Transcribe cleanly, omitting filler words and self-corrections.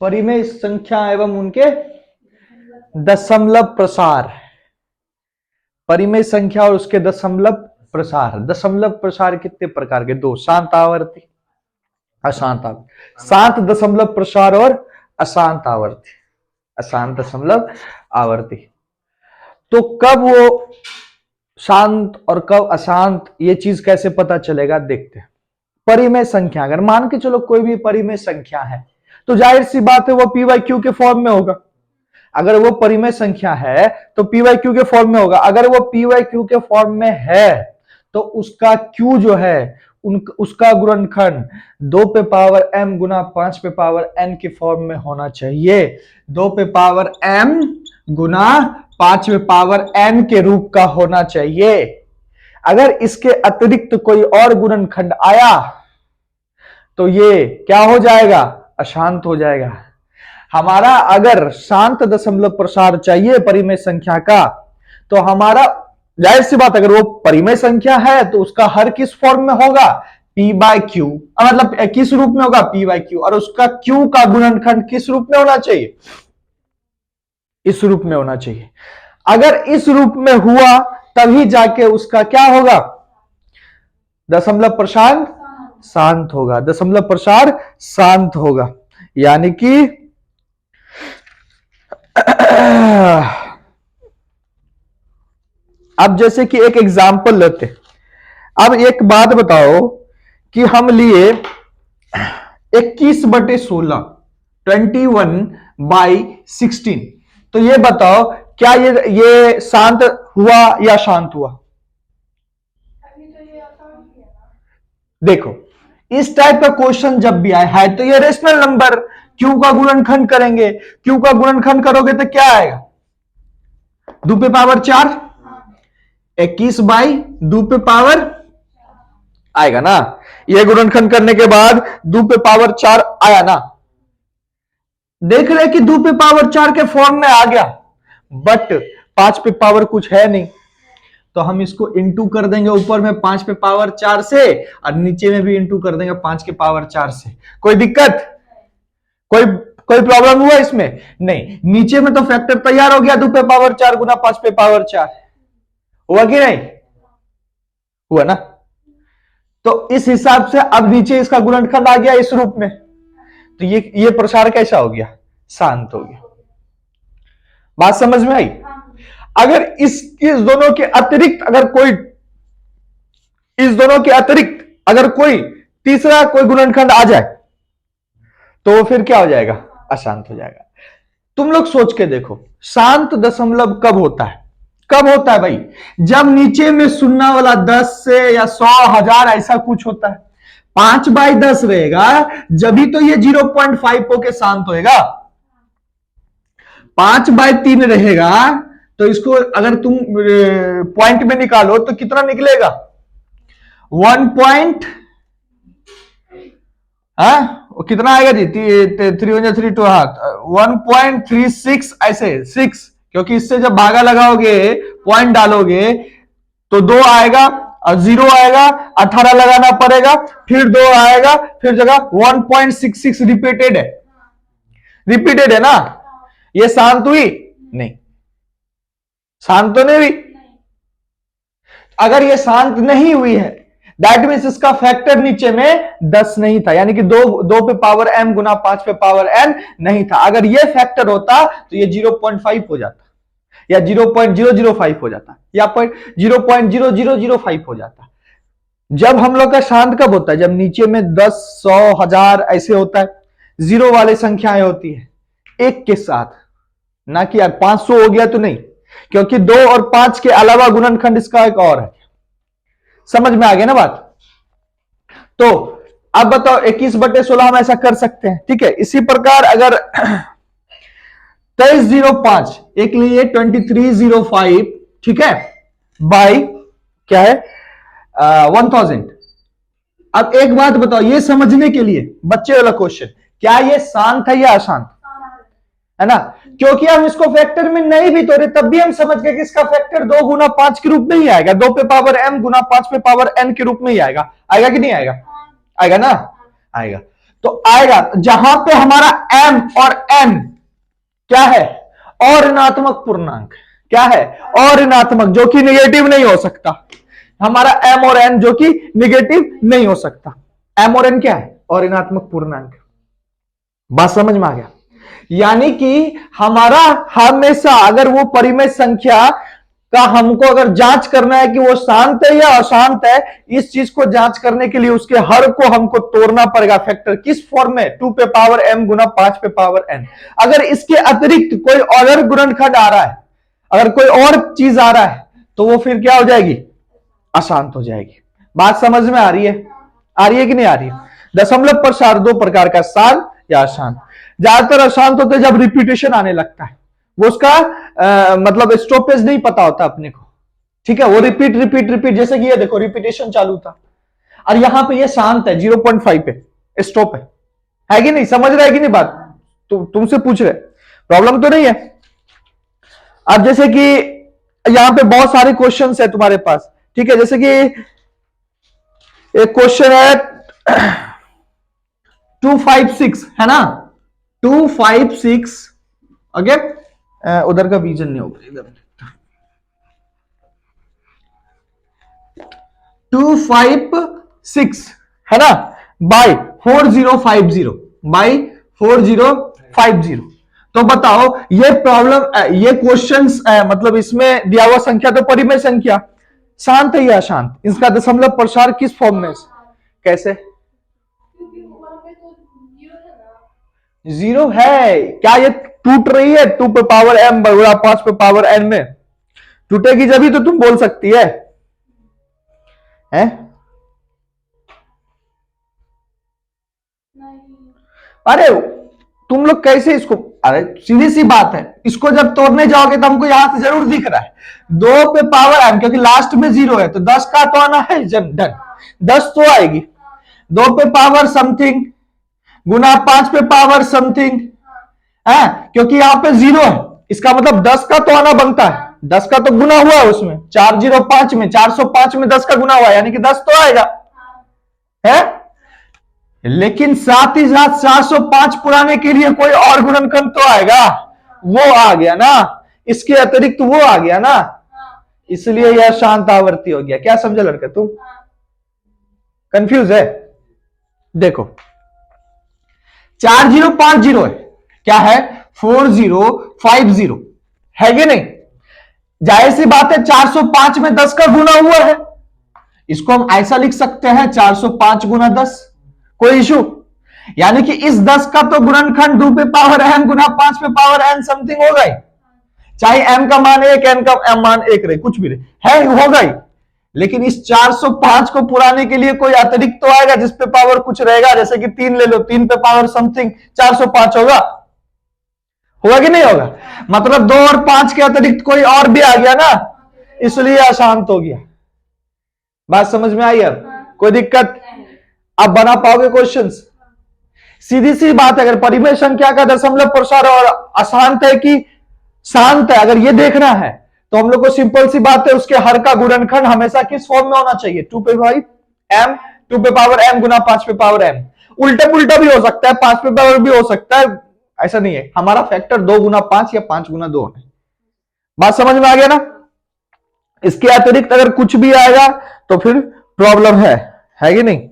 परिमेय संख्या एवं उनके दशमलव प्रसार। परिमेय संख्या और उसके दशमलव प्रसार। दशमलव प्रसार कितने प्रकार के? दो, शांत आवर्ती, अशांत आवर्ती। शांत दशमलव प्रसार और अशांत आवर्ती, अशांत दशमलव आवर्ती। तो कब वो शांत और कब अशांत, ये चीज कैसे पता चलेगा देखते हैं। परिमेय संख्या, अगर मान के चलो कोई भी परिमेय संख्या है तो जाहिर सी बात है वो पी वाई क्यू के फॉर्म में होगा। अगर वो परिमेय संख्या है तो पी वाई क्यू के फॉर्म में होगा। अगर वो पी वाई क्यू के फॉर्म में है तो उसका क्यू जो है उसका गुणनखंड 2 पे पावर m गुना 5 पे पावर n के फॉर्म में होना चाहिए। 2 पे पावर m गुना 5 पे पावर n के रूप का होना चाहिए। अगर इसके अतिरिक्त कोई और गुणनखंड आया तो ये क्या हो जाएगा? अशांत हो जाएगा। हमारा अगर शांत दशमलव प्रसार चाहिए परिमेय संख्या का, तो हमारा जाहिर सी बात, अगर वो परिमेय संख्या है तो उसका हर किस फॉर्म में होगा? पी बाय क्यू, मतलब किस रूप में होगा? P by Q. और उसका क्यू का गुणनखंड किस रूप में होना चाहिए? इस रूप में होना चाहिए। अगर इस रूप में हुआ तभी जाके उसका क्या होगा? दशमलव प्रसार शांत होगा। दशमलव प्रसार शांत होगा। यानी कि अब जैसे कि एक एग्जाम्पल लेते। अब एक बात बताओ कि हम लिए 21/16, 21/16, तो ये बताओ क्या ये शांत हुआ या शांत हुआ? देखो, इस टाइप का क्वेश्चन जब भी आए है तो ये रेशनल नंबर क्यू का गुणनखंड करेंगे। क्यू का गुणनखंड करोगे तो क्या आएगा? 2 पे पावर 4, 21/2 पे पावर आएगा ना। ये गुणनखंड करने के बाद 2 पे पावर 4 आया ना। देख रहे कि 2 पे पावर 4 के फॉर्म में आ गया, बट 5 पे पावर कुछ है नहीं, तो हम इसको इंटू कर देंगे ऊपर में 5 पे पावर 4 से, और नीचे में भी इंटू कर देंगे 5 के पावर 4 से। कोई दिक्कत? कोई प्रॉब्लम हुआ इसमें? नहीं। नीचे में तो फैक्टर तैयार हो गया, 2 पे पावर 4 गुना 5 पे पावर 4। हुआ कि नहीं? हुआ ना। तो इस हिसाब से अब नीचे इसका गुणनखंड आ गया इस रूप में, तो ये प्रसार कैसा हो गया? शांत हो गया। बात समझ में आई? अगर इस दोनों के अतिरिक्त अगर कोई तीसरा कोई गुणनखंड आ जाए तो वो फिर क्या हो जाएगा? अशांत हो जाएगा। तुम लोग सोच के देखो, शांत दशमलव कब होता है? कब होता है भाई? जब नीचे में सुनना वाला 10 से या 100, 1000 ऐसा कुछ होता है। 5/10 रहेगा जब भी तो ये 0.5 होके शांत होएगा। 5/3 रहेगा तो इसको अगर तुम पॉइंट में निकालो तो कितना निकलेगा? 1. कितना आएगा जी? 3 हाथ 1.36 ऐसे 6, क्योंकि इससे जब भागा लगाओगे पॉइंट डालोगे तो 2 आएगा और 0 आएगा, 18 लगाना पड़ेगा, फिर 2 आएगा, फिर जगह 1.66 रिपीटेड है ना। ये शांत हुई? नहीं, शांत तो नहीं हुई। अगर ये शांत नहीं हुई है दैट मीन्स इसका फैक्टर नीचे में 10 नहीं था, यानी कि 2 पे पावर m गुना 5 पे पावर n नहीं था। अगर ये फैक्टर होता तो ये 0.5 हो जाता, या 0.005 हो जाता, या 0.0005 हो जाता। जब हम लोग का शांत कब होता है? जब नीचे में 10, 100, 1000 ऐसे होता है, जीरो वाले संख्याएं होती है एक के साथ, ना कि यार 500 हो गया तो नहीं, क्योंकि 2 और 5 के अलावा गुणनखंड इसका एक और है। समझ में आ गया ना बात? तो अब बताओ 21/16 हम ऐसा कर सकते हैं, ठीक है। इसी प्रकार अगर 2305 एक लिए 2305, ठीक है, बाई क्या है 1000। अब एक बात बताओ, ये समझने के लिए बच्चे वाला क्वेश्चन, क्या ये शांत है या अशांत है ना? क्योंकि हम इसको फैक्टर में नहीं भी तोड़े तब भी हम समझ गए कि इसका फैक्टर 2 गुना 5 के रूप में ही आएगा, 2 पे पावर m गुना 5 पे पावर n के रूप में ही आएगा। आएगा कि नहीं आएगा? आएगा ना, आएगा। तो आएगा जहां पे हमारा m और n क्या है, और ऋणात्मक पूर्णांक, क्या है, और ऋणात्मक, जो कि निगेटिव नहीं हो सकता। हमारा m और n जो कि निगेटिव नहीं हो सकता। m और n क्या है, और ऋणात्मक पूर्णांक। बात समझ में आ गया? यानी कि हमारा हमेशा अगर वो परिमेय संख्या का हमको अगर जांच करना है कि वो शांत है या अशांत है, इस चीज को जांच करने के लिए उसके हर को हमको तोड़ना पड़ेगा फैक्टर। किस फॉर्म में, 2 पे पावर m गुना 5 पे पावर n। अगर इसके अतिरिक्त कोई और गुणनखंड आ रहा है, अगर कोई और चीज आ रहा है, तो वो फिर क्या हो जाएगी, अशांत हो जाएगी। बात समझ में आ रही है? आ रही है कि नहीं आ रही है? दशमलव प्रसार दो प्रकार का, शांत या अशांत। ज्यादातर अशांत होते जब रिपीटेशन आने लगता है, वो उसका मतलब स्टॉपेज नहीं पता होता अपने को, ठीक है, वो रिपीट रिपीट रिपीट, जैसे कि ये देखो रिपीटेशन चालू था और यहां पे ये शांत है, 0.5 पे स्टॉप है कि नहीं? समझ रहा है कि नहीं बात? तुमसे पूछ रहे, प्रॉब्लम तो नहीं है? अब जैसे कि यहां पे बहुत सारे क्वेश्चंस है तुम्हारे पास, ठीक है, जैसे कि एक क्वेश्चन है 256 है ना, 256, ओके, उधर का विजन नहीं होगा, इधर 256 है ना, बाय 4050, बाय 4050। तो बताओ ये प्रॉब्लम, ये क्वेश्चंस मतलब इसमें दिया हुआ संख्या तो परिमेय संख्या, शांत है या अशांत, इसका दशमलव प्रसार किस फॉर्म में, कैसे? जीरो है क्या? ये टूट रही है 2 पे पावर m बगुड़ा 5 पे पावर n में, टूटेगी जब ही तो तुम बोल सकती है, हैं? अरे तुम लोग कैसे इसको, अरे सीधी सी बात है, इसको जब तोड़ने जाओगे तो हमको यहां से जरूर दिख रहा है 2 पे पावर m, क्योंकि लास्ट में 0 है तो 10 का तो आना है, डन, 10 तो आएगी, 2 पे पावर समथिंग गुना 5 पे पावर समथिंग है, क्योंकि यहां पे 0 है, इसका मतलब 10 का तो आना बनता है, 10 का तो गुना हुआ है उसमें, 405 में 405 में 10 का गुना हुआ है, यानी कि 10 तो आएगा है। लेकिन साथ ही साथ 405 पुराने के लिए कोई और गुणनखंड तो आएगा, वो आ गया ना, इसके अतिरिक्त वो आ गया ना, इसलिए यह शांत आवर्ती हो गया। क्या समझे लड़के तुम? कंफ्यूज है? देखो 4050 है, क्या है, 4050 है कि नहीं? जाहिर सी बात है 405 में 10 का गुना हुआ है, इसको हम ऐसा लिख सकते हैं 405 गुना 10, कोई इशू? यानी कि इस 10 का तो गुणनखंड 2 पे पावर m गुना 5 पे पावर n समथिंग होगा ही, चाहे m का मान 1 n का मान 1 रहे, कुछ भी रहे, है होगा ही। लेकिन इस 405 को पुराने के लिए कोई अतिरिक्त तो आएगा जिस पे पावर कुछ रहेगा, जैसे कि 3 ले लो, 3 पे पावर समथिंग 405 होगा कि नहीं होगा? मतलब 2 और 5 के अतिरिक्त कोई और भी आ गया ना, इसलिए अशांत हो गया। बात समझ में आई? अब कोई दिक्कत? अब बना पाओगे क्वेश्चंस? सीधी सी बात है, अगर परिमेय संख्या का दशमलव प्रसार और अशांत है कि शांत है, अगर ये देखना है तो हम लोग को सिंपल सी बात है, उसके हर का गुणनखंड हमेशा किस फॉर्म में होना चाहिए, 2 पे m 2 पे पावर m गुना 5 पे पावर m। उल्टा पुल्टा भी हो सकता है, 5 पे पावर भी हो सकता है, ऐसा नहीं है, हमारा फैक्टर 2 गुना 5 या 5 गुना 2 है। बात समझ में आ गया ना? इसके अतिरिक्त अगर कुछ भी आएगा तो फिर प्रॉब्लम है कि नहीं?